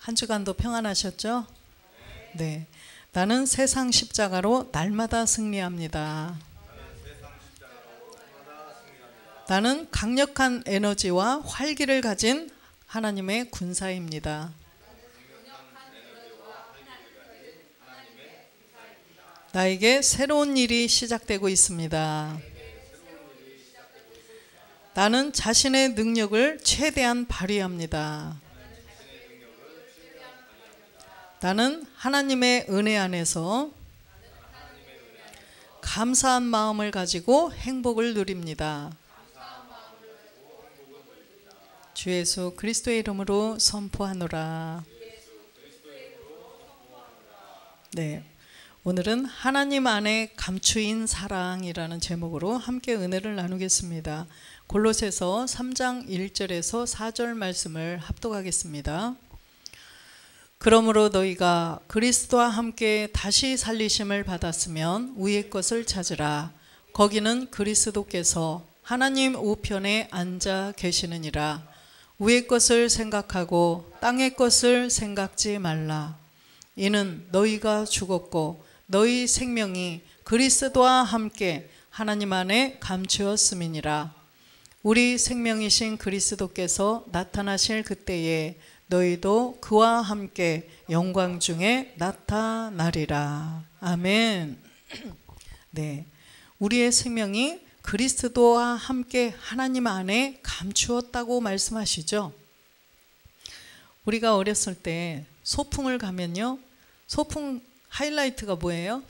한 주간도 평안하셨죠? 네. 나는 세상 십자가로 날마다 승리합니다. 나는 강력한 에너지와 활기를 가진 하나님의 군사입니다. 나에게 새로운 일이 시작되고 있습니다. 나는 자신의 능력을 최대한 발휘합니다. 나는 하나님의 은혜 안에서 감사한 마음을 가지고 행복을 누립니다. 주 예수 그리스도의 이름으로 선포하노라. 네, 오늘은 하나님 안에 감추인 사랑이라는 제목으로 함께 은혜를 나누겠습니다. 골로새서 3장 1절에서 4절 말씀을 합독하겠습니다. 그러므로 너희가 그리스도와 함께 다시 살리심을 받았으면 위의 것을 찾으라. 거기는 그리스도께서 하나님 우편에 앉아 계시느니라. 위의 것을 생각하고 땅의 것을 생각지 말라. 이는 너희가 죽었고 너희 생명이 그리스도와 함께 하나님 안에 감추었음이니라. 우리 생명이신 그리스도께서 나타나실 그때에 너희도 그와 함께 영광 중에 나타나리라. 아멘. 네, 우리의 생명이 그리스도와 함께 하나님 안에 감추었다고 말씀하시죠. 우리가 어렸을 때 소풍을 가면요, 소풍 하이라이트가 뭐예요?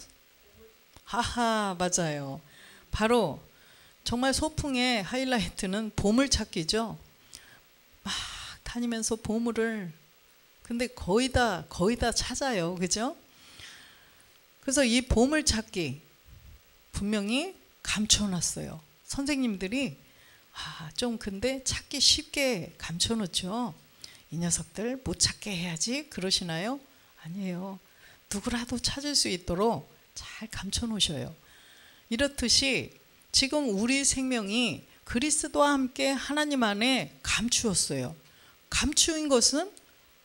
하하, 맞아요. 바로 정말 소풍의 하이라이트는 보물찾기죠. 막 다니면서 보물을, 근데 거의 다 찾아요. 그죠? 그래서 이 보물찾기 분명히 감춰놨어요. 선생님들이 좀 근데 찾기 쉽게 감춰놓죠. 이 녀석들 못 찾게 해야지 그러시나요? 아니에요. 누구라도 찾을 수 있도록 잘 감춰놓으셔요. 이렇듯이 지금 우리 생명이 그리스도와 함께 하나님 안에 감추었어요. 감추인 것은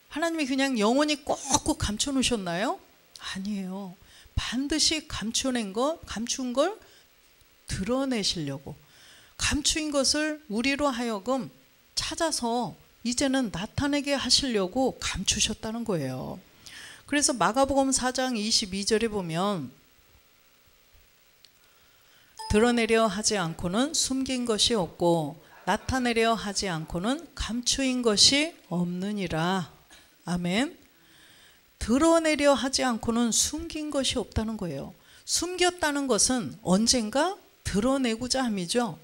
하나님이 그냥 영원히 꼭꼭 감춰놓으셨나요? 아니에요. 반드시 감춘 걸 드러내시려고, 감추인 것을 우리로 하여금 찾아서 이제는 나타내게 하시려고 감추셨다는 거예요. 그래서 마가복음 4장 22절에 보면 드러내려 하지 않고는 숨긴 것이 없고 나타내려 하지 않고는 감추인 것이 없느니라. 아멘. 드러내려 하지 않고는 숨긴 것이 없다는 거예요. 숨겼다는 것은 언젠가 드러내고자 함이죠.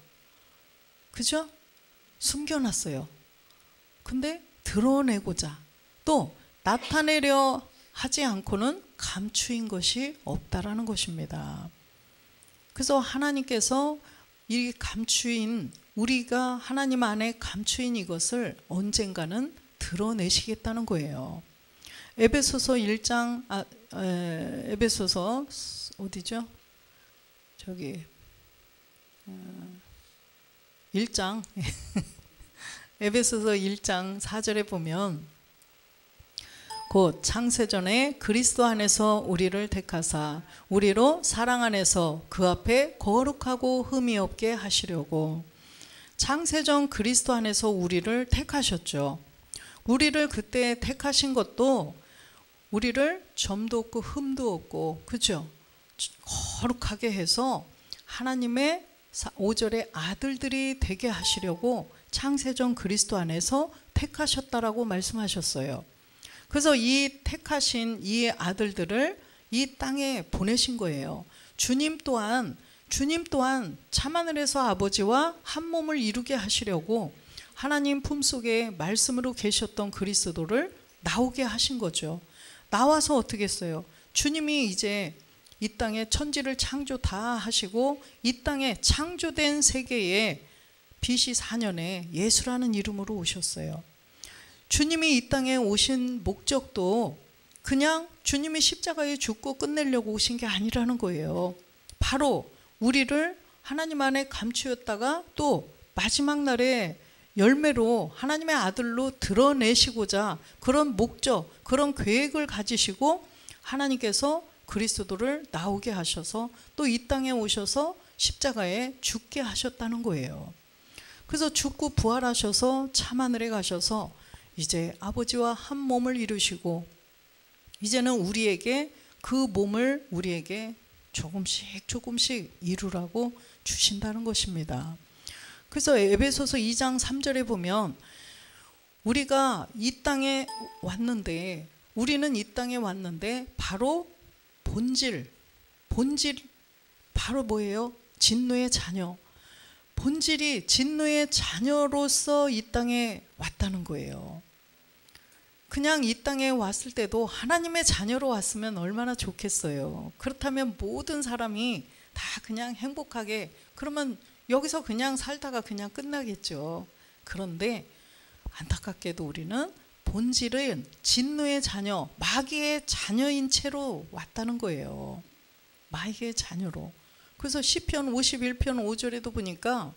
그죠? 숨겨놨어요. 근데 드러내고자, 또 나타내려 하지 않고는 감추인 것이 없다라는 것입니다. 그래서 하나님께서 이 감추인, 우리가 하나님 안에 감추인 이것을 언젠가는 드러내시겠다는 거예요. 에베소서 1장, 에베소서 어디죠? 저기 1장 에베소서 1장 4절에 보면 곧 창세전에 그리스도 안에서 우리를 택하사 우리로 사랑 안에서 그 앞에 거룩하고 흠이 없게 하시려고. 창세전 그리스도 안에서 우리를 택하셨죠. 우리를 그때 택하신 것도 우리를 점도 없고 흠도 없고, 그죠? 거룩하게 해서 하나님의 5절에 아들들이 되게 하시려고 창세전 그리스도 안에서 택하셨다라고 말씀하셨어요. 그래서 이 택하신 이 아들들을 이 땅에 보내신 거예요. 주님 또한 참하늘에서 아버지와 한 몸을 이루게 하시려고 하나님 품속에 말씀으로 계셨던 그리스도를 나오게 하신 거죠. 나와서 어떻게 했어요? 주님이 이제 이 땅에 천지를 창조 다 하시고 이 땅에 창조된 세계에 BC 4년에 예수라는 이름으로 오셨어요. 주님이 이 땅에 오신 목적도 그냥 주님이 십자가에 죽고 끝내려고 오신 게 아니라는 거예요. 바로 우리를 하나님 안에 감추었다가 또 마지막 날에 열매로 하나님의 아들로 드러내시고자 그런 목적, 그런 계획을 가지시고 하나님께서 그리스도를 나오게 하셔서 또 이 땅에 오셔서 십자가에 죽게 하셨다는 거예요. 그래서 죽고 부활하셔서 참하늘에 가셔서 이제 아버지와 한 몸을 이루시고 이제는 우리에게 그 몸을 우리에게 조금씩 이루라고 주신다는 것입니다. 그래서 에베소서 2장 3절에 보면 우리가 이 땅에 왔는데 우리는 이 땅에 왔는데 바로 본질 바로 뭐예요? 진노의 자녀. 본질이 진노의 자녀로서 이 땅에 왔다는 거예요. 그냥 이 땅에 왔을 때도 하나님의 자녀로 왔으면 얼마나 좋겠어요. 그렇다면 모든 사람이 다 그냥 행복하게, 그러면 여기서 그냥 살다가 그냥 끝나겠죠. 그런데 안타깝게도 우리는 본질은 진노의 자녀, 마귀의 자녀인 채로 왔다는 거예요. 마귀의 자녀로. 그래서 시편 51편 5절에도 보니까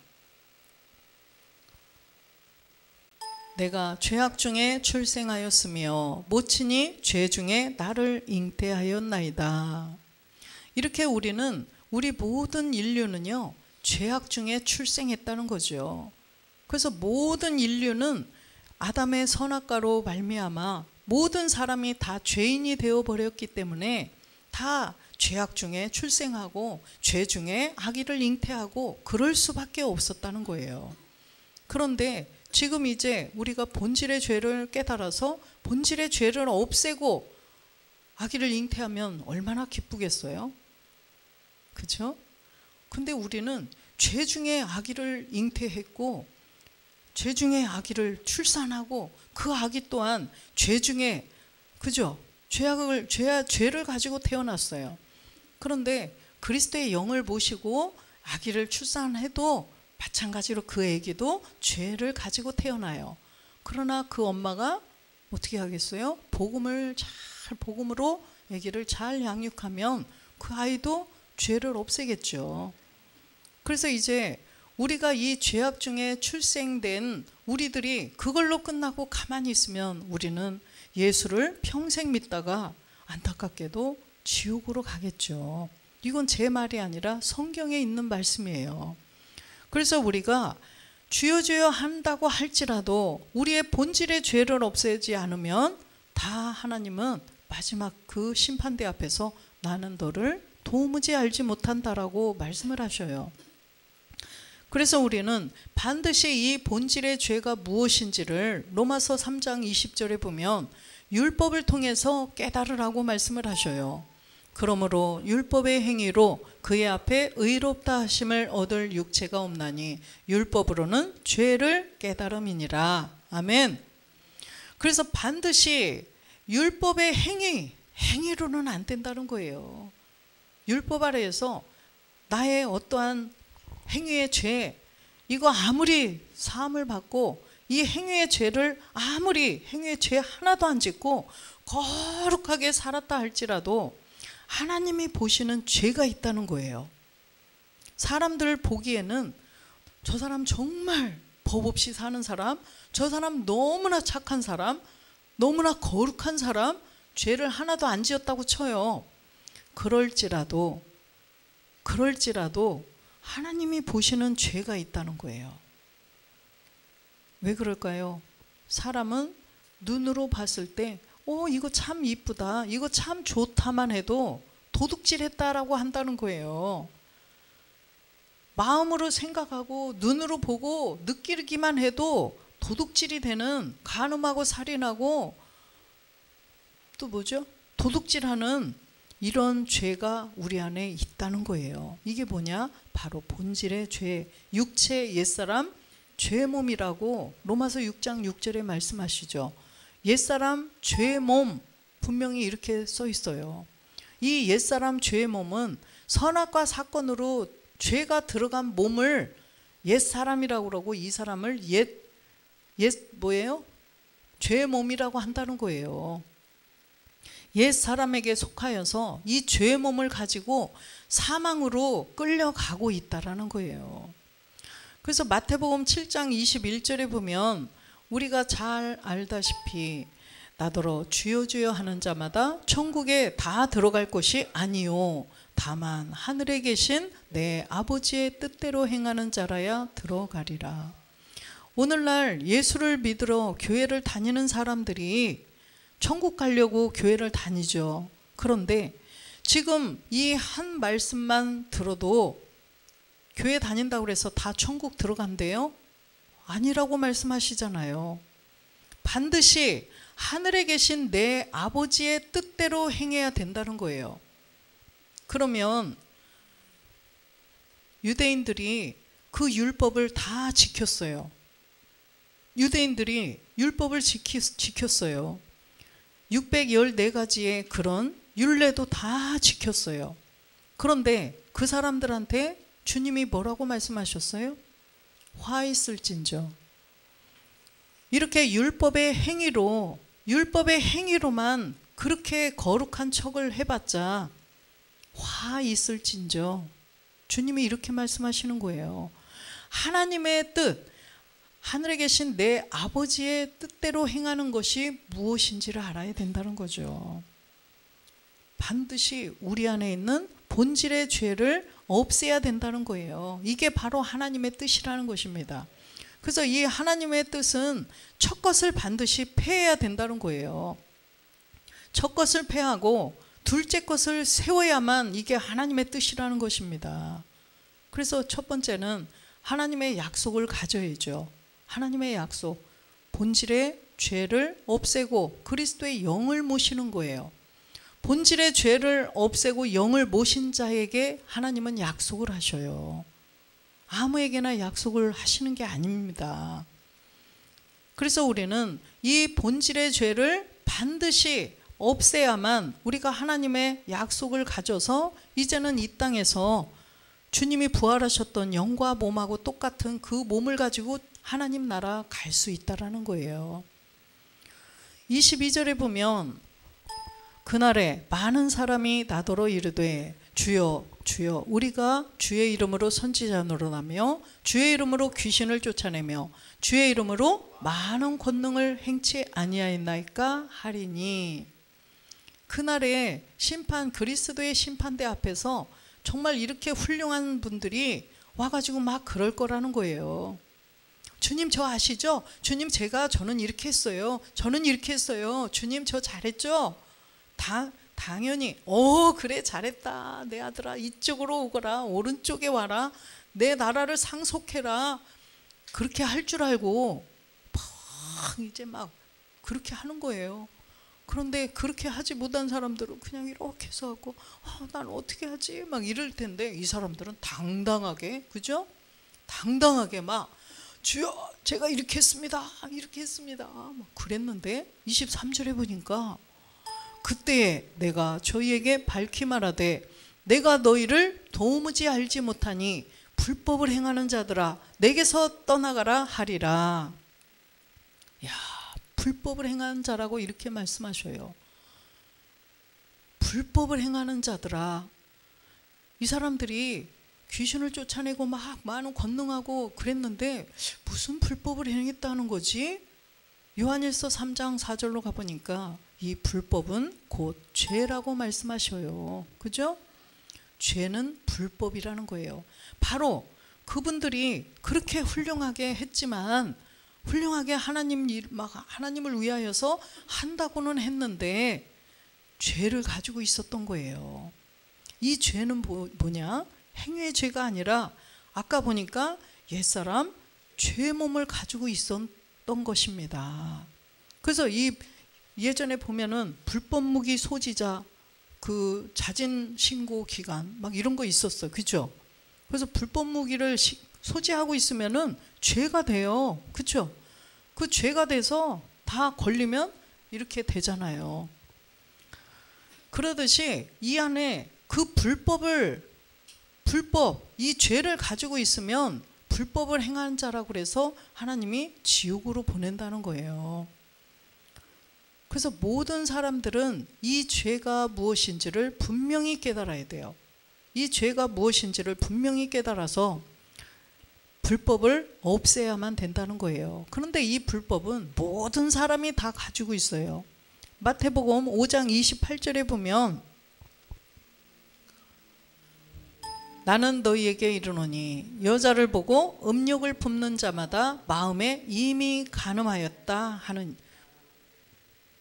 내가 죄악 중에 출생하였으며 모친이 죄 중에 나를 잉태하였나이다. 이렇게 우리 모든 인류는요 죄악 중에 출생했다는 거죠. 그래서 모든 인류는 아담의 선악과로 말미암아 모든 사람이 다 죄인이 되어버렸기 때문에 다 죄악 중에 출생하고 죄 중에 아기를 잉태하고 그럴 수밖에 없었다는 거예요. 그런데 지금 이제 우리가 본질의 죄를 깨달아서 본질의 죄를 없애고 아기를 잉태하면 얼마나 기쁘겠어요? 그죠? 근데 우리는 죄 중에 아기를 잉태했고 죄 중에 아기를 출산하고 그 아기 또한 죄 중에, 그죠? 죄를 가지고 태어났어요. 그런데 그리스도의 영을 모시고 아기를 출산해도 마찬가지로 그 아기도 죄를 가지고 태어나요. 그러나 그 엄마가 어떻게 하겠어요? 복음으로 아기를 잘 양육하면 그 아이도 죄를 없애겠죠. 그래서 이제 우리가 이 죄악 중에 출생된 우리들이 그걸로 끝나고 가만히 있으면 우리는 예수를 평생 믿다가 안타깝게도 지옥으로 가겠죠. 이건 제 말이 아니라 성경에 있는 말씀이에요. 그래서 우리가 주여 주여 한다고 할지라도 우리의 본질의 죄를 없애지 않으면 다 하나님은 마지막 그 심판대 앞에서 나는 너를 도무지 알지 못한다라고 말씀을 하셔요. 그래서 우리는 반드시 이 본질의 죄가 무엇인지를 로마서 3장 20절에 보면 율법을 통해서 깨달으라고 말씀을 하셔요. 그러므로 율법의 행위로 그의 앞에 의롭다 하심을 얻을 육체가 없나니 율법으로는 죄를 깨달음이니라. 아멘. 그래서 반드시 율법의 행위로는 안 된다는 거예요. 율법 아래에서 나의 어떠한 행위의 죄, 이거 아무리 사함을 받고 이 행위의 죄를 아무리 행위의 죄 하나도 안 짓고 거룩하게 살았다 할지라도 하나님이 보시는 죄가 있다는 거예요. 사람들 보기에는 저 사람 정말 법 없이 사는 사람, 저 사람 너무나 착한 사람, 너무나 거룩한 사람, 죄를 하나도 안 지었다고 쳐요. 그럴지라도 하나님이 보시는 죄가 있다는 거예요. 왜 그럴까요? 사람은 눈으로 봤을 때 이거 참 이쁘다, 이거 참 좋다만 해도 도둑질했다라고 한다는 거예요. 마음으로 생각하고 눈으로 보고 느끼기만 해도 도둑질이 되는, 간음하고 살인하고 또 뭐죠? 도둑질하는 이런 죄가 우리 안에 있다는 거예요. 이게 뭐냐? 바로 본질의 죄, 육체 옛사람 죄몸이라고 로마서 6장 6절에 말씀하시죠. 옛사람 죄몸, 분명히 이렇게 써 있어요. 이 옛사람 죄몸은 선악과 사건으로 죄가 들어간 몸을 옛사람이라고 그러고 이 사람을 뭐예요? 죄몸이라고 한다는 거예요. 옛사람에게 속하여서 이 죄몸을 가지고 사망으로 끌려가고 있다라는 거예요. 그래서 마태복음 7장 21절에 보면 우리가 잘 알다시피 나더러 주여 주여 하는 자마다 천국에 다 들어갈 것이 아니요 다만 하늘에 계신 내 아버지의 뜻대로 행하는 자라야 들어가리라. 오늘날 예수를 믿으러 교회를 다니는 사람들이 천국 가려고 교회를 다니죠. 그런데 지금 이 한 말씀만 들어도 교회 다닌다고 해서 다 천국 들어간대요? 아니라고 말씀하시잖아요. 반드시 하늘에 계신 내 아버지의 뜻대로 행해야 된다는 거예요. 그러면 유대인들이 그 율법을 다 지켰어요. 유대인들이 율법을 지켰어요. 614가지의 그런 율례도 다 지켰어요. 그런데 그 사람들한테 주님이 뭐라고 말씀하셨어요? 화 있을진저. 이렇게 율법의 행위로만 그렇게 거룩한 척을 해봤자 화 있을진저. 주님이 이렇게 말씀하시는 거예요. 하나님의 뜻, 하늘에 계신 내 아버지의 뜻대로 행하는 것이 무엇인지를 알아야 된다는 거죠. 반드시 우리 안에 있는 본질의 죄를 없애야 된다는 거예요. 이게 바로 하나님의 뜻이라는 것입니다. 그래서 이 하나님의 뜻은 첫 것을 반드시 폐해야 된다는 거예요. 첫 것을 폐하고 둘째 것을 세워야만 이게 하나님의 뜻이라는 것입니다. 그래서 첫 번째는 하나님의 약속을 가져야죠. 하나님의 약속, 본질의 죄를 없애고 그리스도의 영을 모시는 거예요. 본질의 죄를 없애고 영을 모신 자에게 하나님은 약속을 하셔요. 아무에게나 약속을 하시는 게 아닙니다. 그래서 우리는 이 본질의 죄를 반드시 없애야만 우리가 하나님의 약속을 가져서 이제는 이 땅에서 주님이 부활하셨던 영과 몸하고 똑같은 그 몸을 가지고 하나님 나라 갈 수 있다라는 거예요. 22절에 보면 그날에 많은 사람이 나더러 이르되 주여 주여 우리가 주의 이름으로 선지자 노릇하며 주의 이름으로 귀신을 쫓아내며 주의 이름으로 많은 권능을 행치 아니하였나이까 하리니. 그날에 심판, 그리스도의 심판대 앞에서 정말 이렇게 훌륭한 분들이 와가지고 막 그럴 거라는 거예요. 주님 저 아시죠? 주님 저는 이렇게 했어요. 저는 이렇게 했어요. 주님 저 잘했죠? 당연히 그래 잘했다 내 아들아 이쪽으로 오거라 오른쪽에 와라 내 나라를 상속해라 그렇게 할 줄 알고 막 이제 막 그렇게 하는 거예요. 그런데 그렇게 하지 못한 사람들은 그냥 이렇게 해서 하고 난 어떻게 하지 막 이럴 텐데 이 사람들은 당당하게 그죠? 당당하게 막 주여 제가 이렇게 했습니다 이렇게 했습니다 막 그랬는데 23절에 보니까 그때에 내가 저희에게 밝히 말하되 내가 너희를 도무지 알지 못하니 불법을 행하는 자들아 내게서 떠나가라 하리라. 야, 불법을 행하는 자라고 이렇게 말씀하셔요. 불법을 행하는 자들아. 이 사람들이 귀신을 쫓아내고 막 많은 권능하고 그랬는데 무슨 불법을 행했다는 거지? 요한일서 3장 4절로 가보니까 이 불법은 곧 죄라고 말씀하셔요. 그죠? 죄는 불법이라는 거예요. 바로 그분들이 그렇게 훌륭하게 했지만 훌륭하게 하나님을 위하여서 한다고는 했는데 죄를 가지고 있었던 거예요. 이 죄는 뭐냐? 행위의 죄가 아니라 아까 보니까 옛사람 죄의 몸을 가지고 있었던 것입니다. 그래서 예전에 보면은 불법 무기 소지자 그 자진 신고 기간 막 이런 거 있었어. 그죠? 그래서 불법 무기를 소지하고 있으면은 죄가 돼요. 그죠? 그 죄가 돼서 다 걸리면 이렇게 되잖아요. 그러듯이 이 안에 그 이 죄를 가지고 있으면 불법을 행한 자라고 그래서 하나님이 지옥으로 보낸다는 거예요. 그래서 모든 사람들은 이 죄가 무엇인지를 분명히 깨달아야 돼요. 이 죄가 무엇인지를 분명히 깨달아서 불법을 없애야만 된다는 거예요. 그런데 이 불법은 모든 사람이 다 가지고 있어요. 마태복음 5장 28절에 보면 나는 너희에게 이르노니 여자를 보고 음욕을 품는 자마다 마음에 이미 간음하였다 하는,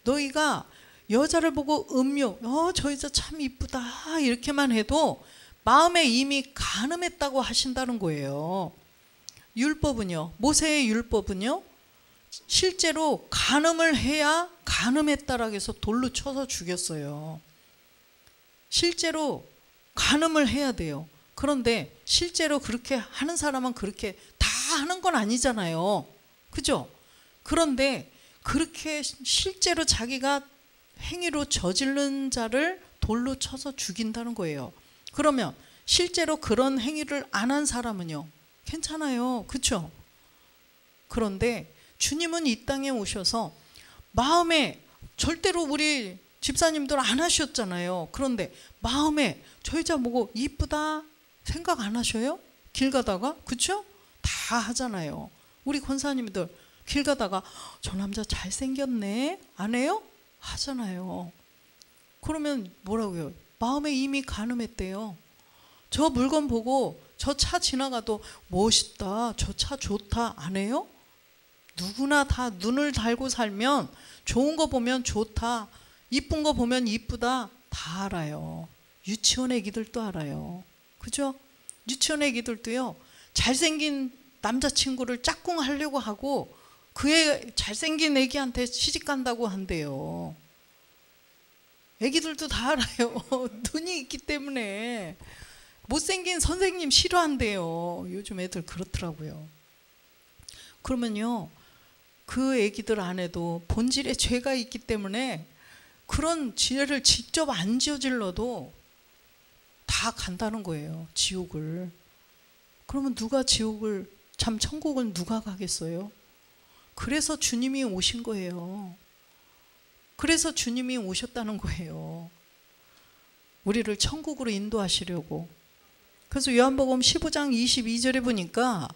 너희가 여자를 보고 음욕, 저 여자 참 이쁘다 이렇게만 해도 마음에 이미 간음했다고 하신다는 거예요. 율법은요, 모세의 율법은요, 실제로 간음을 해야 간음했다라고 해서 돌로 쳐서 죽였어요. 실제로 간음을 해야 돼요. 그런데 실제로 그렇게 하는 사람은 그렇게 다 하는 건 아니잖아요. 그죠? 그런데 그렇게 실제로 자기가 행위로 저지른 자를 돌로 쳐서 죽인다는 거예요. 그러면 실제로 그런 행위를 안 한 사람은요, 괜찮아요. 그렇죠? 그런데 주님은 이 땅에 오셔서 마음에, 절대로 우리 집사님들 안 하셨잖아요. 그런데 마음에 저 여자 보고 이쁘다 생각 안 하셔요? 길 가다가. 그렇죠? 다 하잖아요. 우리 권사님들 길 가다가 저 남자 잘생겼네 안 해요? 하잖아요. 그러면 뭐라고요? 마음에 이미 간음했대요. 저 물건 보고 저 차 지나가도 멋있다, 저 차 좋다 안 해요? 누구나 다 눈을 달고 살면 좋은 거 보면 좋다, 이쁜 거 보면 이쁘다 다 알아요. 유치원 애기들도 알아요. 그죠? 유치원 애기들도요, 잘생긴 남자친구를 짝꿍하려고 하고 그 애 잘생긴 애기한테 시집간다고 한대요. 애기들도 다 알아요. 눈이 있기 때문에. 못생긴 선생님 싫어한대요. 요즘 애들 그렇더라고요. 그러면요, 그 애기들 안에도 본질에 죄가 있기 때문에 그런 죄를 직접 안 저질러도 다 간다는 거예요, 지옥을. 그러면 누가 지옥을, 참 천국을 누가 가겠어요? 그래서 주님이 오신 거예요. 그래서 주님이 오셨다는 거예요. 우리를 천국으로 인도하시려고. 그래서 요한복음 15장 22절에 보니까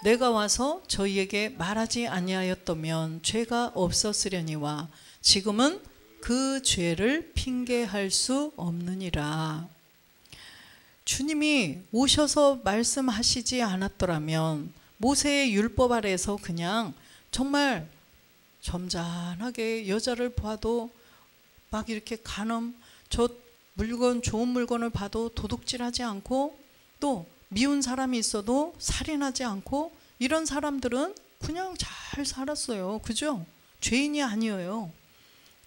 내가 와서 저희에게 말하지 아니하였다면 죄가 없었으려니와 지금은 그 죄를 핑계할 수 없느니라. 주님이 오셔서 말씀하시지 않았더라면 모세의 율법 아래에서 그냥 정말 점잖하게 여자를 봐도 막 이렇게 간음, 저 물건, 좋은 물건을 봐도 도둑질하지 않고, 또 미운 사람이 있어도 살인하지 않고, 이런 사람들은 그냥 잘 살았어요. 그죠? 죄인이 아니에요.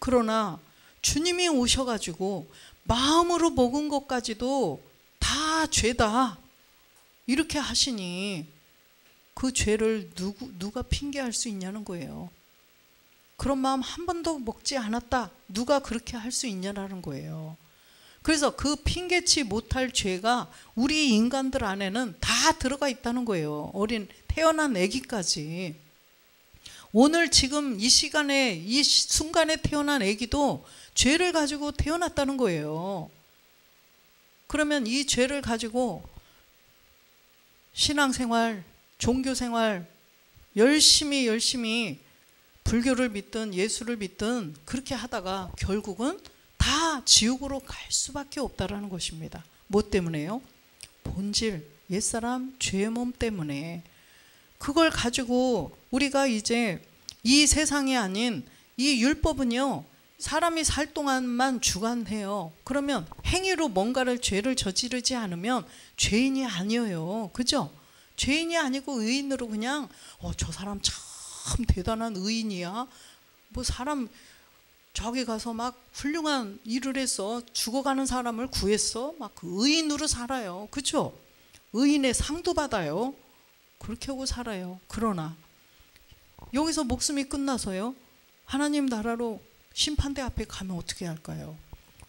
그러나 주님이 오셔가지고 마음으로 먹은 것까지도 다 죄다 이렇게 하시니 그 죄를 누가 핑계할 수 있냐는 거예요. 그런 마음 한 번도 먹지 않았다, 누가 그렇게 할 수 있냐라는 거예요. 그래서 그 핑계치 못할 죄가 우리 인간들 안에는 다 들어가 있다는 거예요. 어린 태어난 아기까지. 오늘 지금 이 시간에, 이 순간에 태어난 아기도 죄를 가지고 태어났다는 거예요. 그러면 이 죄를 가지고 신앙생활, 종교생활 열심히 불교를 믿든 예수를 믿든 그렇게 하다가 결국은 다 지옥으로 갈 수밖에 없다라는 것입니다. 뭐 때문에요? 본질, 옛사람, 죄의 몸 때문에. 그걸 가지고 우리가 이제 이 세상이 아닌 이 율법은요, 사람이 살 동안만 주관해요. 그러면 행위로 뭔가를 죄를 저지르지 않으면 죄인이 아니에요. 그죠? 죄인이 아니고 의인으로 그냥 저 사람 참 대단한 의인이야. 뭐 사람 저기 가서 막 훌륭한 일을 해서 죽어가는 사람을 구했어. 막 그 의인으로 살아요. 그죠? 의인의 상도 받아요. 그렇게 하고 살아요. 그러나 여기서 목숨이 끝나서요, 하나님 나라로 심판대 앞에 가면 어떻게 할까요?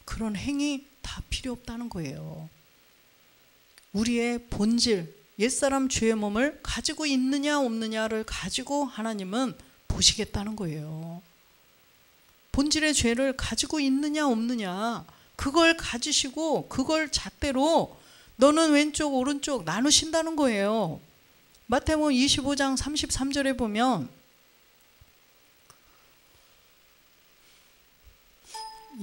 그런 행위 다 필요 없다는 거예요. 우리의 본질, 옛사람 죄의 몸을 가지고 있느냐 없느냐를 가지고 하나님은 보시겠다는 거예요. 본질의 죄를 가지고 있느냐 없느냐, 그걸 가지시고 그걸 잣대로 너는 왼쪽 오른쪽 나누신다는 거예요. 마태복음 25장 33절에 보면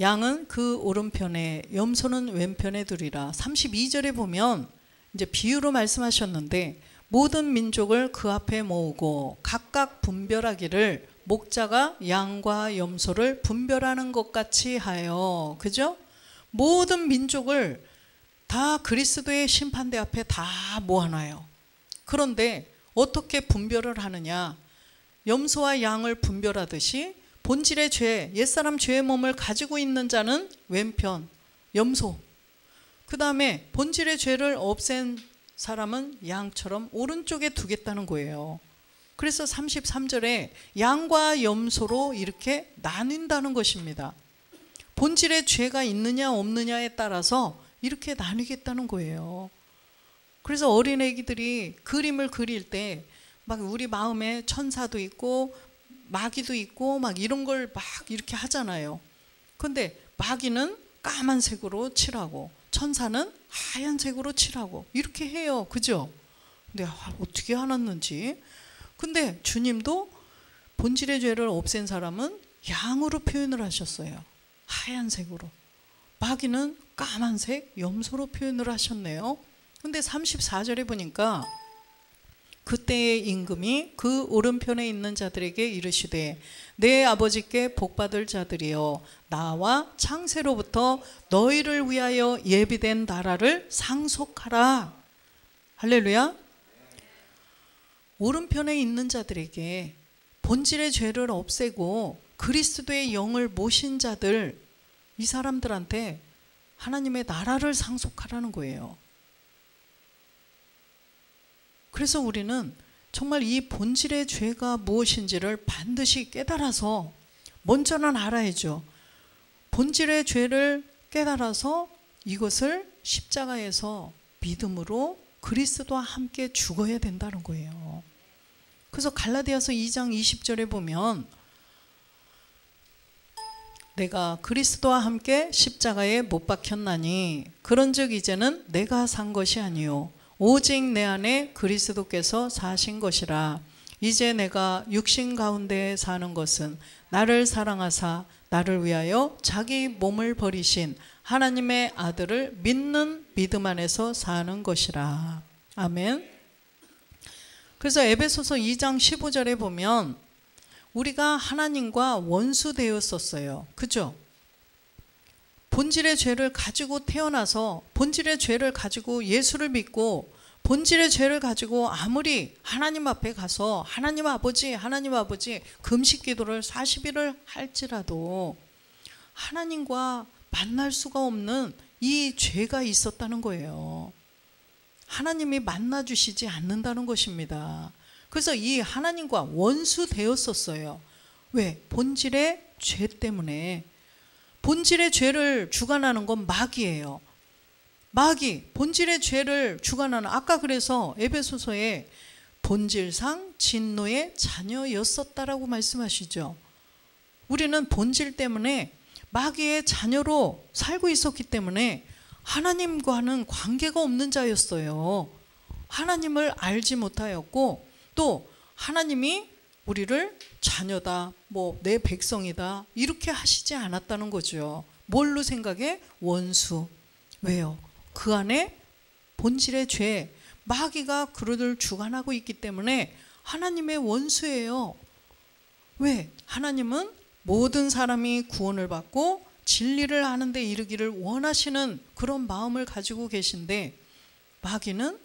양은 그 오른편에 염소는 왼편에 두리라. 32절에 보면 이제 비유로 말씀하셨는데 모든 민족을 그 앞에 모으고 각각 분별하기를 목자가 양과 염소를 분별하는 것 같이 하여. 그죠? 모든 민족을 다 그리스도의 심판대 앞에 다 모아놔요. 그런데 어떻게 분별을 하느냐? 염소와 양을 분별하듯이 본질의 죄, 옛사람 죄의 몸을 가지고 있는 자는 왼편, 염소. 그 다음에 본질의 죄를 없앤 사람은 양처럼 오른쪽에 두겠다는 거예요. 그래서 33절에 양과 염소로 이렇게 나뉜다는 것입니다. 본질의 죄가 있느냐 없느냐에 따라서 이렇게 나뉘겠다는 거예요. 그래서 어린애기들이 그림을 그릴 때 막 우리 마음에 천사도 있고 마귀도 있고 막 이런 걸 막 이렇게 하잖아요. 근데 마귀는 까만색으로 칠하고 천사는 하얀색으로 칠하고 이렇게 해요. 그죠? 근데 어떻게 해놨는지. 근데 주님도 본질의 죄를 없앤 사람은 양으로 표현을 하셨어요. 하얀색으로. 마귀는 까만색 염소로 표현을 하셨네요. 근데 34절에 보니까 그때의 임금이 그 오른편에 있는 자들에게 이르시되 내 아버지께 복받을 자들이여 나와 창세로부터 너희를 위하여 예비된 나라를 상속하라. 할렐루야. 오른편에 있는 자들에게 본질의 죄를 없애고 그리스도의 영을 모신 자들, 이 사람들한테 하나님의 나라를 상속하라는 거예요. 그래서 우리는 정말 이 본질의 죄가 무엇인지를 반드시 깨달아서 먼저는 알아야죠. 본질의 죄를 깨달아서 이것을 십자가에서 믿음으로 그리스도와 함께 죽어야 된다는 거예요. 그래서 갈라디아서 2장 20절에 보면 내가 그리스도와 함께 십자가에 못 박혔나니 그런즉 이제는 내가 산 것이 아니요 오직 내 안에 그리스도께서 사신 것이라. 이제 내가 육신 가운데 사는 것은 나를 사랑하사 나를 위하여 자기 몸을 버리신 하나님의 아들을 믿는 믿음 안에서 사는 것이라. 아멘. 그래서 에베소서 2장 15절에 보면 우리가 하나님과 원수 되었었어요. 그죠? 본질의 죄를 가지고 태어나서 본질의 죄를 가지고 예수를 믿고 본질의 죄를 가지고 아무리 하나님 앞에 가서 하나님 아버지 금식 기도를 40일을 할지라도 하나님과 만날 수가 없는 이 죄가 있었다는 거예요. 하나님이 만나주시지 않는다는 것입니다. 그래서 이 하나님과 원수 되었었어요. 왜? 본질의 죄 때문에. 본질의 죄를 주관하는 건 마귀예요. 마귀, 본질의 죄를 주관하는, 아까 그래서 에베소서에 본질상 진노의 자녀였었다라고 말씀하시죠. 우리는 본질 때문에 마귀의 자녀로 살고 있었기 때문에 하나님과는 관계가 없는 자였어요. 하나님을 알지 못하였고 또 하나님이 우리를 자녀다, 내 백성이다 이렇게 하시지 않았다는 거죠. 뭘로 생각해? 원수. 왜요? 그 안에 본질의 죄, 마귀가 그를 주관하고 있기 때문에 하나님의 원수예요. 왜? 하나님은 모든 사람이 구원을 받고 진리를 아는 데 이르기를 원하시는 그런 마음을 가지고 계신데 마귀는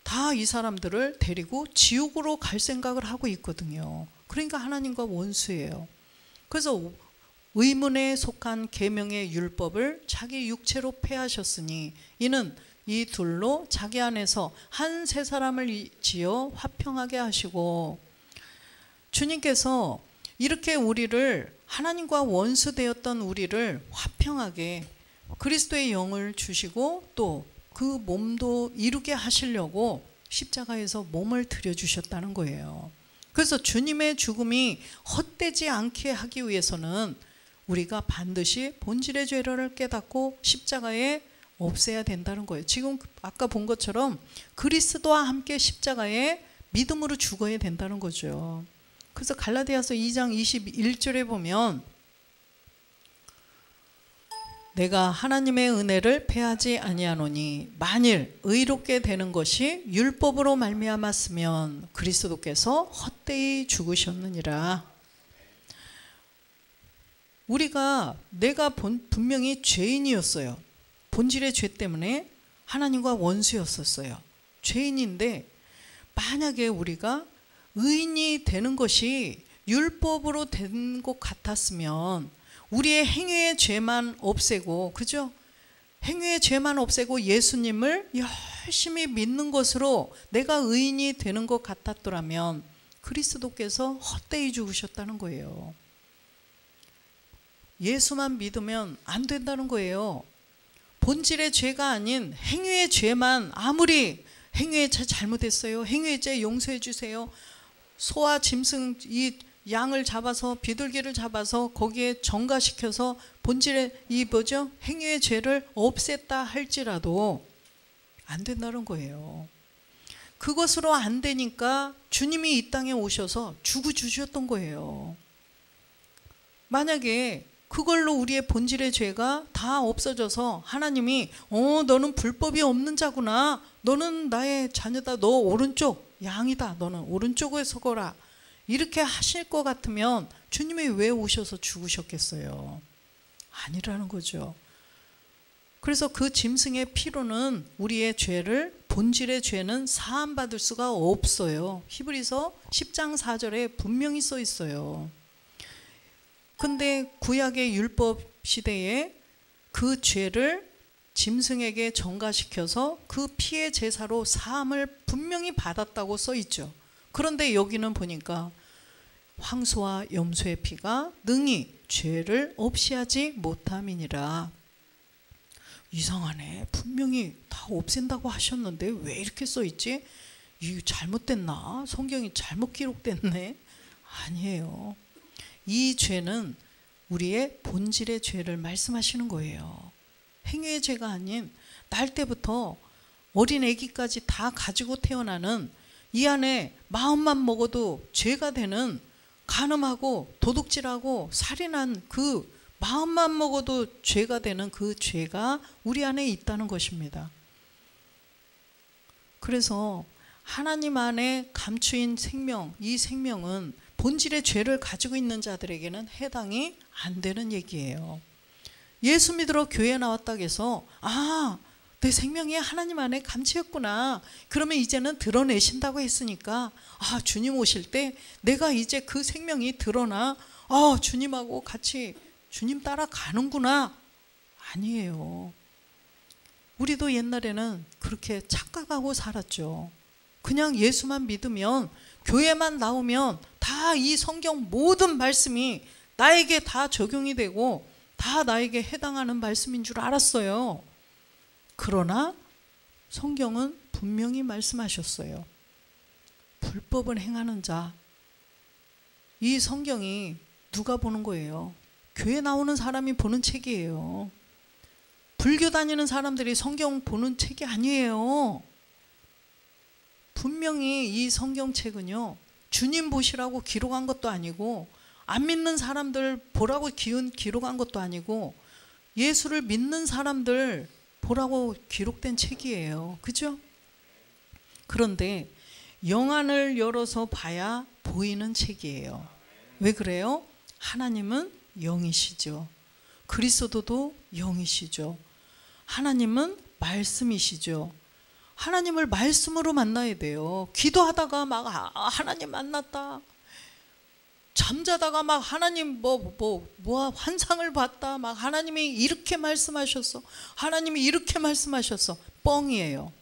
다 이 사람들을 데리고 지옥으로 갈 생각을 하고 있거든요. 그러니까 하나님과 원수예요. 그래서 의문에 속한 계명의 율법을 자기 육체로 폐하셨으니 이는 이 둘로 자기 안에서 한 세 사람을 지어 화평하게 하시고. 주님께서 이렇게 우리를, 하나님과 원수 되었던 우리를 화평하게 그리스도의 영을 주시고 또 그 몸도 이루게 하시려고 십자가에서 몸을 들여주셨다는 거예요. 그래서 주님의 죽음이 헛되지 않게 하기 위해서는 우리가 반드시 본질의 죄를 깨닫고 십자가에 없애야 된다는 거예요. 지금 아까 본 것처럼 그리스도와 함께 십자가에 믿음으로 죽어야 된다는 거죠. 그래서 갈라디아서 2장 21절에 보면 내가 하나님의 은혜를 패하지 아니하노니 만일 의롭게 되는 것이 율법으로 말미암았으면 그리스도께서 헛되이 죽으셨느니라. 내가 분명히 죄인이었어요. 본질의 죄 때문에 하나님과 원수였었어요. 죄인인데 만약에 우리가 의인이 되는 것이 율법으로 된 것 같았으면 우리의 행위의 죄만 없애고, 그죠? 행위의 죄만 없애고 예수님을 열심히 믿는 것으로 내가 의인이 되는 것 같았더라면 그리스도께서 헛되이 죽으셨다는 거예요. 예수만 믿으면 안 된다는 거예요. 본질의 죄가 아닌 행위의 죄만, 아무리 행위의 죄 잘못했어요, 행위의 죄 용서해 주세요, 소와 짐승 이 양을 잡아서 비둘기를 잡아서 거기에 정가시켜서 본질의 행위의 죄를 없앴다 할지라도 안 된다는 거예요. 그것으로 안 되니까 주님이 이 땅에 오셔서 죽어주셨던 거예요. 만약에 그걸로 우리의 본질의 죄가 다 없어져서 하나님이 너는 불법이 없는 자구나, 너는 나의 자녀다, 너 오른쪽 양이다, 너는 오른쪽에 서거라, 이렇게 하실 것 같으면 주님이 왜 오셔서 죽으셨겠어요? 아니라는 거죠. 그래서 그 짐승의 피로는 우리의 죄를, 본질의 죄는 사함받을 수가 없어요. 히브리서 10장 4절에 분명히 써 있어요. 근데 구약의 율법 시대에 그 죄를 짐승에게 전가시켜서 그 피의 제사로 사함을 분명히 받았다고 써 있죠. 그런데 여기는 보니까 황소와 염소의 피가 능히 죄를 없이 하지 못함이니라. 이상하네. 분명히 다 없앤다고 하셨는데 왜 이렇게 써 있지? 이거 잘못됐나? 성경이 잘못 기록됐네? 아니에요. 이 죄는 우리의 본질의 죄를 말씀하시는 거예요. 행위의 죄가 아닌 날 때부터 어린 아기까지 다 가지고 태어나는, 이 안에 마음만 먹어도 죄가 되는, 간음하고 도둑질하고 살인한 그 마음만 먹어도 죄가 되는 그 죄가 우리 안에 있다는 것입니다. 그래서 하나님 안에 감추인 생명, 이 생명은 본질의 죄를 가지고 있는 자들에게는 해당이 안 되는 얘기예요. 예수 믿으러 교회 나왔다고 해서 내 생명이 하나님 안에 감추였구나, 그러면 이제는 드러내신다고 했으니까 주님 오실 때 내가 이제 그 생명이 드러나 주님하고 같이 주님 따라가는구나. 아니에요. 우리도 옛날에는 그렇게 착각하고 살았죠. 그냥 예수만 믿으면, 교회만 나오면 다 이 성경 모든 말씀이 나에게 다 적용이 되고 다 나에게 해당하는 말씀인 줄 알았어요. 그러나 성경은 분명히 말씀하셨어요. 불법을 행하는 자. 이 성경이 누가 보는 거예요? 교회 나오는 사람이 보는 책이에요. 불교 다니는 사람들이 성경 보는 책이 아니에요. 분명히 이 성경책은요, 주님 보시라고 기록한 것도 아니고, 안 믿는 사람들 보라고 기록한 것도 아니고, 예수를 믿는 사람들 보라고 기록된 책이에요. 그죠? 그런데 영안을 열어서 봐야 보이는 책이에요. 왜 그래요? 하나님은 영이시죠. 그리스도도 영이시죠. 하나님은 말씀이시죠. 하나님을 말씀으로 만나야 돼요. 기도하다가 막 하나님 만났다, 잠자다가 막 하나님 환상을 봤다, 막 하나님이 이렇게 말씀하셨어, 하나님이 이렇게 말씀하셨어. 뻥이에요.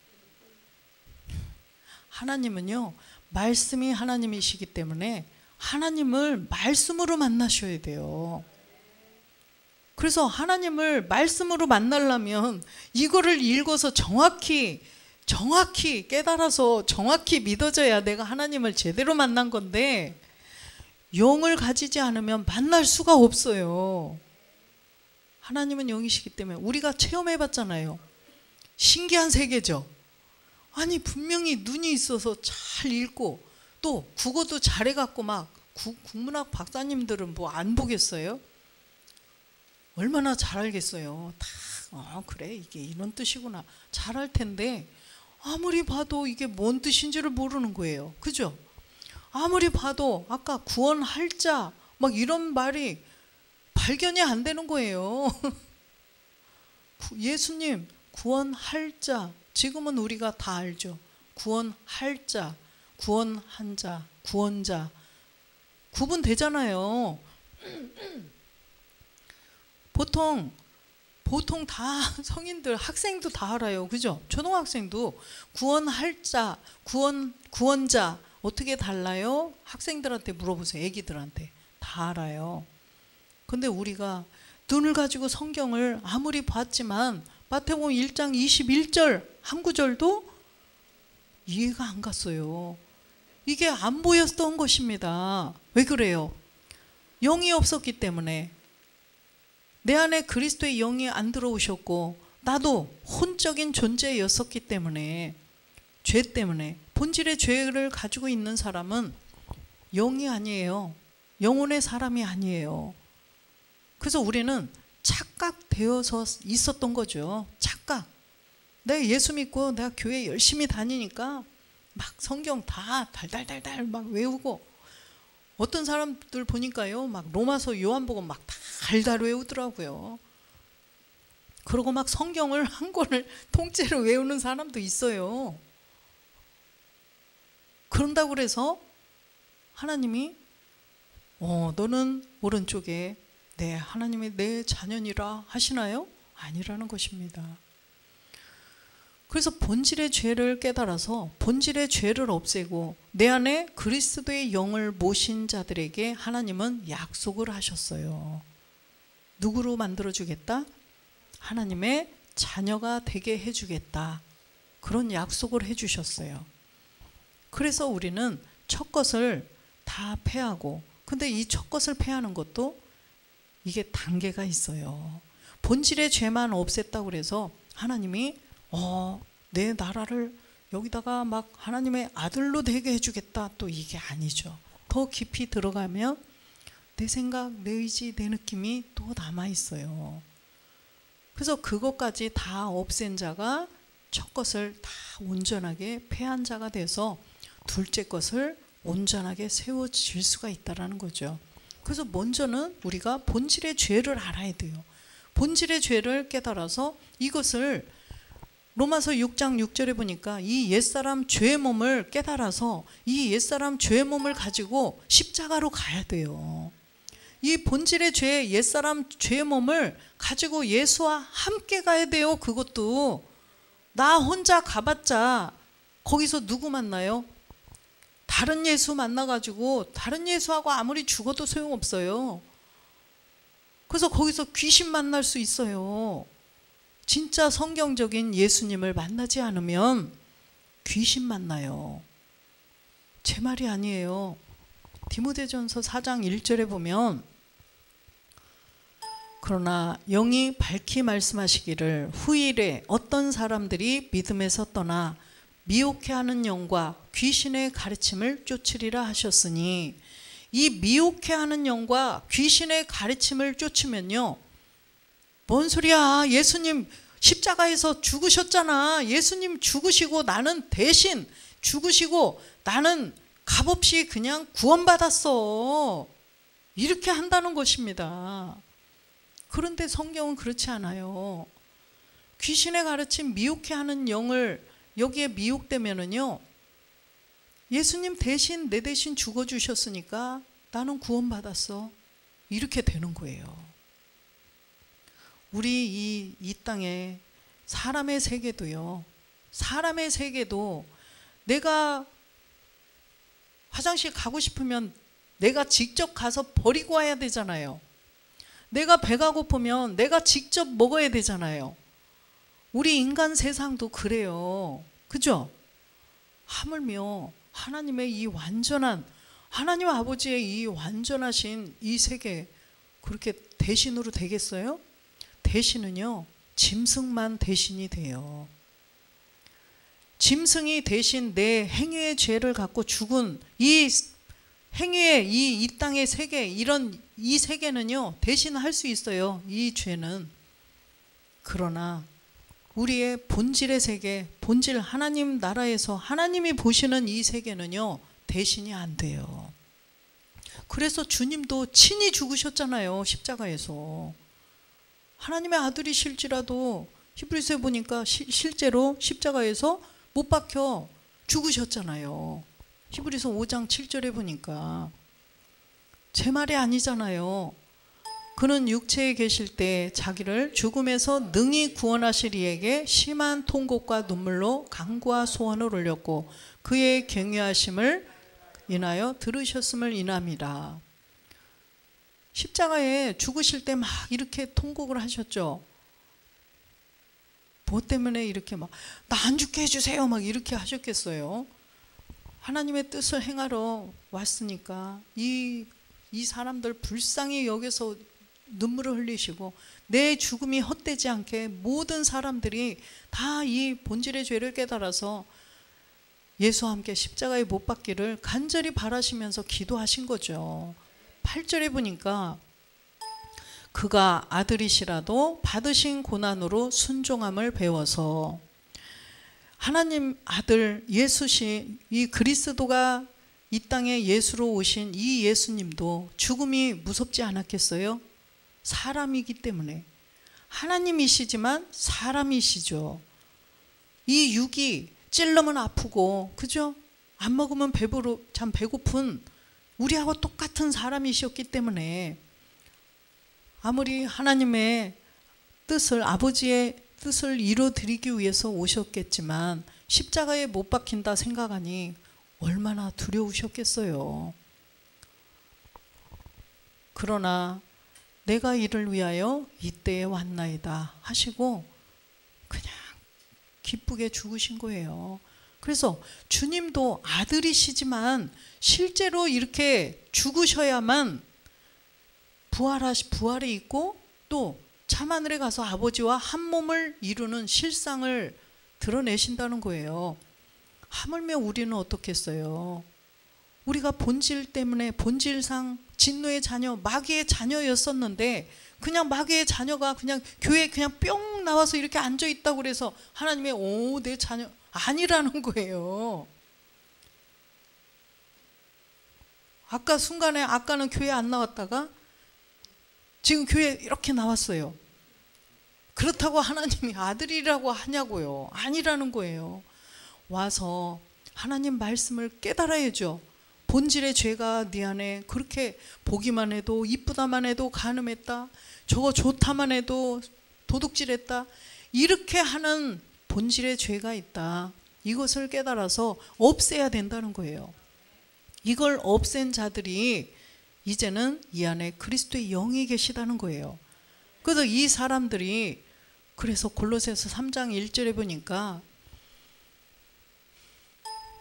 하나님은요, 말씀이 하나님이시기 때문에 하나님을 말씀으로 만나셔야 돼요. 그래서 하나님을 말씀으로 만나려면 이거를 읽어서 정확히 깨달아서 정확히 믿어져야 내가 하나님을 제대로 만난 건데, 영을 가지지 않으면 만날 수가 없어요. 하나님은 영이시기 때문에 우리가 체험해 봤잖아요. 신기한 세계죠. 아니 분명히 눈이 있어서 잘 읽고 또 국어도 잘해갖고 막 국문학 박사님들은 뭐 안 보겠어요? 얼마나 잘 알겠어요. 다 그래 이게 이런 뜻이구나 잘할 텐데 아무리 봐도 이게 뭔 뜻인지를 모르는 거예요. 그죠? 아무리 봐도 아까 구원할 자 막 이런 말이 발견이 안 되는 거예요. 예수님 구원할 자 지금은 우리가 다 알죠. 구원할 자, 구원한 자, 구원자 구분되잖아요. 보통 다 성인들 학생도 다 알아요. 그죠? 초등학생도 구원할 자, 구원자 어떻게 달라요? 학생들한테 물어보세요. 애기들한테 다 알아요. 근데 우리가 눈을 가지고 성경을 아무리 봤지만 마태복음 1장 21절 한 구절도 이해가 안 갔어요. 이게 안 보였던 것입니다. 왜 그래요? 영이 없었기 때문에 내 안에 그리스도의 영이 안 들어오셨고 나도 혼적인 존재였었기 때문에 죄 때문에 본질의 죄를 가지고 있는 사람은 영이 아니에요. 영혼의 사람이 아니에요. 그래서 우리는 착각되어서 있었던 거죠. 착각. 내가 예수 믿고 내가 교회 열심히 다니니까 막 성경 다 달달달달 막 외우고 어떤 사람들 보니까요 막 로마서 요한복음 막 달달 외우더라고요. 그러고 막 성경을 한 권을 통째로 외우는 사람도 있어요. 그런다고 그래서 하나님이 너는 오른쪽에 네 하나님이 내 자녀니라 하시나요? 아니라는 것입니다. 그래서 본질의 죄를 깨달아서 본질의 죄를 없애고 내 안에 그리스도의 영을 모신 자들에게 하나님은 약속을 하셨어요. 누구로 만들어주겠다? 하나님의 자녀가 되게 해주겠다. 그런 약속을 해주셨어요. 그래서 우리는 첫 것을 다 패하고 근데 이 첫 것을 패하는 것도 이게 단계가 있어요. 본질의 죄만 없앴다고 그래서 하나님이 내 나라를 여기다가 막 하나님의 아들로 되게 해주겠다 또 이게 아니죠. 더 깊이 들어가면 내 생각, 내 의지, 내 느낌이 또 남아있어요. 그래서 그것까지 다 없앤 자가 첫 것을 다 온전하게 패한 자가 돼서 둘째 것을 온전하게 세워질 수가 있다는 거죠. 그래서 먼저는 우리가 본질의 죄를 알아야 돼요. 본질의 죄를 깨달아서 이것을 로마서 6장 6절에 보니까 이 옛사람 죄의 몸을 깨달아서 이 옛사람 죄의 몸을 가지고 십자가로 가야 돼요. 이 본질의 죄, 옛사람 죄의 몸을 가지고 예수와 함께 가야 돼요. 그것도 나 혼자 가봤자 거기서 누구 만나요? 다른 예수 만나가지고 다른 예수하고 아무리 죽어도 소용없어요. 그래서 거기서 귀신 만날 수 있어요. 진짜 성경적인 예수님을 만나지 않으면 귀신 만나요. 제 말이 아니에요. 디모데전서 4장 1절에 보면 그러나 영이 밝히 말씀하시기를 후일에 어떤 사람들이 믿음에서 떠나 미혹해하는 영과 귀신의 가르침을 쫓으리라 하셨으니 이 미혹해하는 영과 귀신의 가르침을 쫓으면요 뭔 소리야 예수님 십자가에서 죽으셨잖아. 예수님 죽으시고 나는 대신 죽으시고 나는 값없이 그냥 구원받았어. 이렇게 한다는 것입니다. 그런데 성경은 그렇지 않아요. 귀신의 가르침 미혹해하는 영을 여기에 미혹되면은요 예수님 대신 내 대신 죽어주셨으니까 나는 구원받았어. 이렇게 되는 거예요. 우리 이 땅에 사람의 세계도요. 사람의 세계도 내가 화장실 가고 싶으면 내가 직접 가서 버리고 와야 되잖아요. 내가 배가 고프면 내가 직접 먹어야 되잖아요. 우리 인간 세상도 그래요. 그죠? 하물며 하나님의 이 완전한 하나님 아버지의 이 완전하신 이 세계 그렇게 대신으로 되겠어요? 대신은요 짐승만 대신이 돼요. 짐승이 대신 내 행위의 죄를 갖고 죽은 이 행위의 이 땅의 세계, 이런 이 세계는요 대신 할 수 있어요, 이 죄는. 그러나 우리의 본질의 세계, 본질 하나님 나라에서 하나님이 보시는 이 세계는요 대신이 안 돼요. 그래서 주님도 친히 죽으셨잖아요, 십자가에서. 하나님의 아들이실지라도 히브리서에 보니까 실제로 십자가에서 못 박혀 죽으셨잖아요. 히브리서 5장 7절에 보니까. 제 말이 아니잖아요. 그는 육체에 계실 때 자기를 죽음에서 능히 구원하실 이에게 심한 통곡과 눈물로 간구와 소원을 올렸고 그의 경외하심을 인하여 들으셨음을 인함이라. 십자가에 죽으실 때 막 이렇게 통곡을 하셨죠. 뭐 때문에 이렇게 막 나 안 죽게 해주세요 막 이렇게 하셨겠어요? 하나님의 뜻을 행하러 왔으니까 이 사람들 불쌍히 여기서 눈물을 흘리시고 내 죽음이 헛되지 않게 모든 사람들이 다 이 본질의 죄를 깨달아서 예수와 함께 십자가에 못 박기를 간절히 바라시면서 기도하신 거죠. 8절에 보니까 그가 아들이시라도 받으신 고난으로 순종함을 배워서. 하나님 아들 예수신 이 그리스도가 이 땅에 예수로 오신 이 예수님도 죽음이 무섭지 않았겠어요? 사람이기 때문에. 하나님이시지만 사람이시죠. 이 육이 찔르면 아프고, 그죠? 안 먹으면 참 배고픈 우리하고 똑같은 사람이셨기 때문에 아무리 하나님의 뜻을, 아버지의 뜻을 이루어드리기 위해서 오셨겠지만 십자가에 못 박힌다 생각하니 얼마나 두려우셨겠어요. 그러나 내가 이를 위하여 이때에 왔나이다 하시고 그냥 기쁘게 죽으신 거예요. 그래서 주님도 아들이시지만 실제로 이렇게 죽으셔야만 부활이 있고 또 참하늘에 가서 아버지와 한 몸을 이루는 실상을 드러내신다는 거예요. 하물며 우리는 어떻겠어요? 우리가 본질 때문에 본질상 진노의 자녀, 마귀의 자녀였었는데 그냥 마귀의 자녀가 그냥 교회에 그냥 뿅 나와서 이렇게 앉아있다고 그래서 하나님의 내 자녀 아니라는 거예요. 아까는 교회 안 나왔다가 지금 교회 이렇게 나왔어요. 그렇다고 하나님이 아들이라고 하냐고요? 아니라는 거예요. 와서 하나님 말씀을 깨달아야죠. 본질의 죄가 네 안에 그렇게 보기만 해도 이쁘다만 해도 간음했다, 저거 좋다만 해도 도둑질했다, 이렇게 하는 본질의 죄가 있다. 이것을 깨달아서 없애야 된다는 거예요. 이걸 없앤 자들이 이제는 이 안에 그리스도의 영이 계시다는 거예요. 그래서 이 사람들이, 그래서 골로새서 3장 1절에 보니까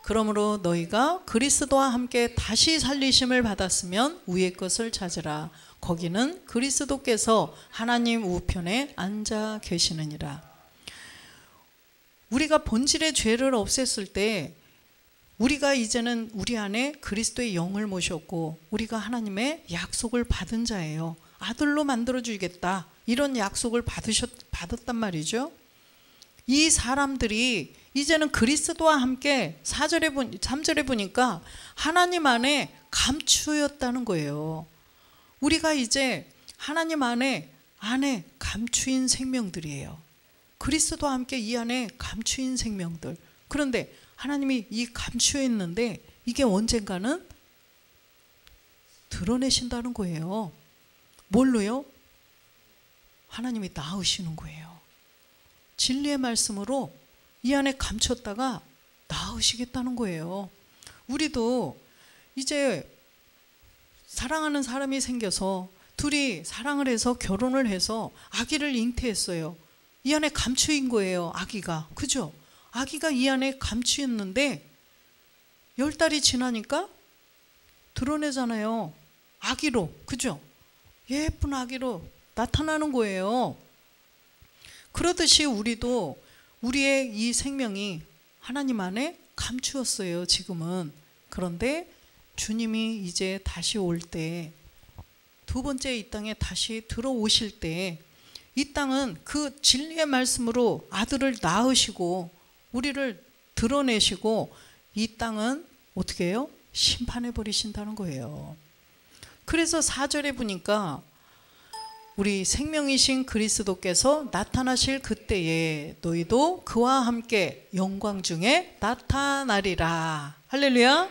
그러므로 너희가 그리스도와 함께 다시 살리심을 받았으면 위의 것을 찾으라. 거기는 그리스도께서 하나님 우편에 앉아 계시느니라. 우리가 본질의 죄를 없앴을 때 우리가 이제는 우리 안에 그리스도의 영을 모셨고 우리가 하나님의 약속을 받은 자예요. 아들로 만들어주겠다, 이런 약속을 받았단 말이죠. 이 사람들이 이제는 그리스도와 함께 3절에 보니까 하나님 안에 감추였다는 거예요. 우리가 이제 하나님 안에 감추인 생명들이에요. 그리스도와 함께 이 안에 감추인 생명들. 그런데 하나님이 이 감추어 있는데 이게 언젠가는 드러내신다는 거예요. 뭘로요? 하나님이 낳으시는 거예요. 진리의 말씀으로 이 안에 감췄다가 낳으시겠다는 거예요. 우리도 이제 사랑하는 사람이 생겨서 둘이 사랑을 해서 결혼을 해서 아기를 잉태했어요. 이 안에 감추인 거예요, 아기가. 그죠? 아기가 이 안에 감추였는데 10달이 지나니까 드러내잖아요. 아기로, 그죠? 예쁜 아기로 나타나는 거예요. 그러듯이 우리도 우리의 이 생명이 하나님 안에 감추었어요, 지금은. 그런데 주님이 이제 다시 올 때, 두 번째 이 땅에 다시 들어오실 때, 이 땅은 그 진리의 말씀으로 아들을 낳으시고 우리를 드러내시고, 이 땅은 어떻게 해요? 심판해 버리신다는 거예요. 그래서 4절에 보니까 우리 생명이신 그리스도께서 나타나실 그때에 너희도 그와 함께 영광 중에 나타나리라. 할렐루야.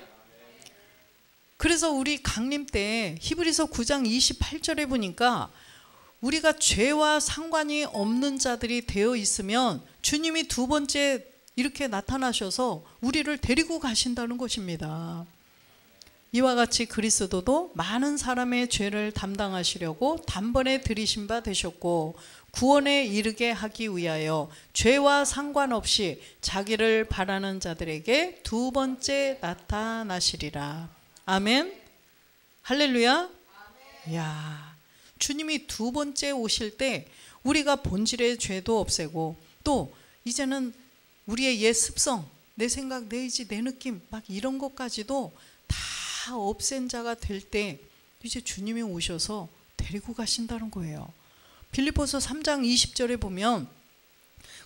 그래서 우리 강림 때 히브리서 9장 28절에 보니까 우리가 죄와 상관이 없는 자들이 되어 있으면 주님이 두 번째 이렇게 나타나셔서 우리를 데리고 가신다는 것입니다. 이와 같이 그리스도도 많은 사람의 죄를 담당하시려고 단번에 들이신 바 되셨고 구원에 이르게 하기 위하여 죄와 상관없이 자기를 바라는 자들에게 두 번째 나타나시리라. 아멘. 할렐루야. 이야, 주님이 두 번째 오실 때 우리가 본질의 죄도 없애고 또 이제는 우리의 옛 습성, 내 생각, 내 의지, 내 느낌 막 이런 것까지도 다 없앤 자가 될 때 이제 주님이 오셔서 데리고 가신다는 거예요. 빌립보서 3장 20절에 보면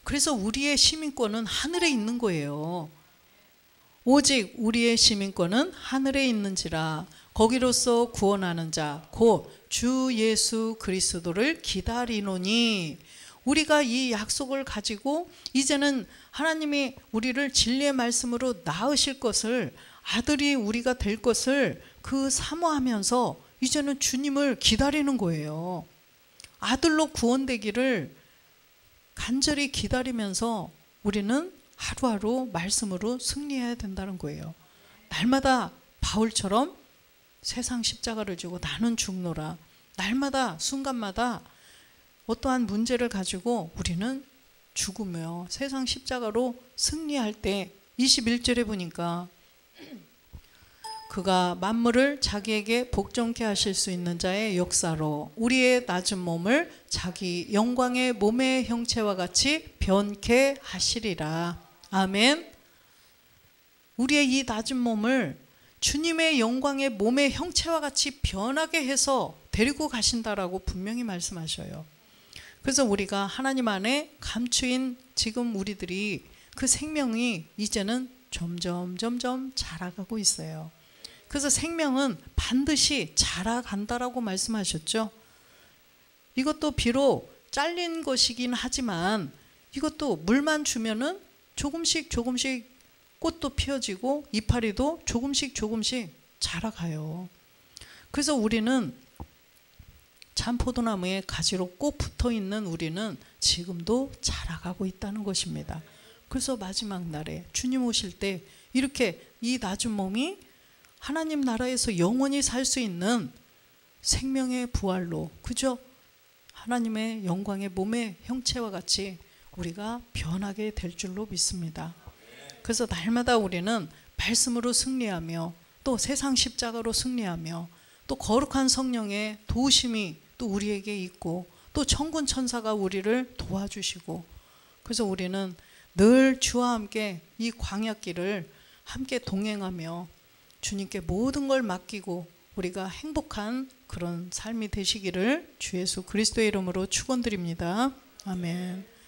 그래서 우리의 시민권은 하늘에 있는 거예요. 오직 우리의 시민권은 하늘에 있는지라 거기로서 구원하는 자 곧 주 예수 그리스도를 기다리노니. 우리가 이 약속을 가지고 이제는 하나님이 우리를 진리의 말씀으로 낳으실 것을, 아들이 우리가 될 것을 그 사모하면서 이제는 주님을 기다리는 거예요. 아들로 구원되기를 간절히 기다리면서 우리는 하루하루 말씀으로 승리해야 된다는 거예요. 날마다 바울처럼 세상 십자가를 지고 나는 죽노라. 날마다 순간마다 어떠한 문제를 가지고 우리는 죽으며 세상 십자가로 승리할 때 21절에 보니까 그가 만물을 자기에게 복종케 하실 수 있는 자의 역사로 우리의 낮은 몸을 자기 영광의 몸의 형체와 같이 변케 하시리라. 아멘. 우리의 이 낮은 몸을 주님의 영광의 몸의 형체와 같이 변하게 해서 데리고 가신다라고 분명히 말씀하셔요. 그래서 우리가 하나님 안에 감추인 지금 우리들이 그 생명이 이제는 점점 자라가고 있어요. 그래서 생명은 반드시 자라간다라고 말씀하셨죠. 이것도 비록 잘린 것이긴 하지만 이것도 물만 주면은 조금씩 꽃도 피어지고 이파리도 조금씩 자라가요. 그래서 우리는 참포도나무에 가지로 꼭 붙어있는 우리는 지금도 자라가고 있다는 것입니다. 그래서 마지막 날에 주님 오실 때 이렇게 이 낮은 몸이 하나님 나라에서 영원히 살 수 있는 생명의 부활로, 그죠? 하나님의 영광의 몸의 형체와 같이 우리가 변하게 될 줄로 믿습니다. 그래서 날마다 우리는 말씀으로 승리하며 또 세상 십자가로 승리하며 또 거룩한 성령의 도우심이 또 우리에게 있고 또 천군 천사가 우리를 도와주시고, 그래서 우리는 늘 주와 함께 이 광야길을 함께 동행하며 주님께 모든 걸 맡기고 우리가 행복한 그런 삶이 되시기를 주 예수 그리스도의 이름으로 축원드립니다. 아멘.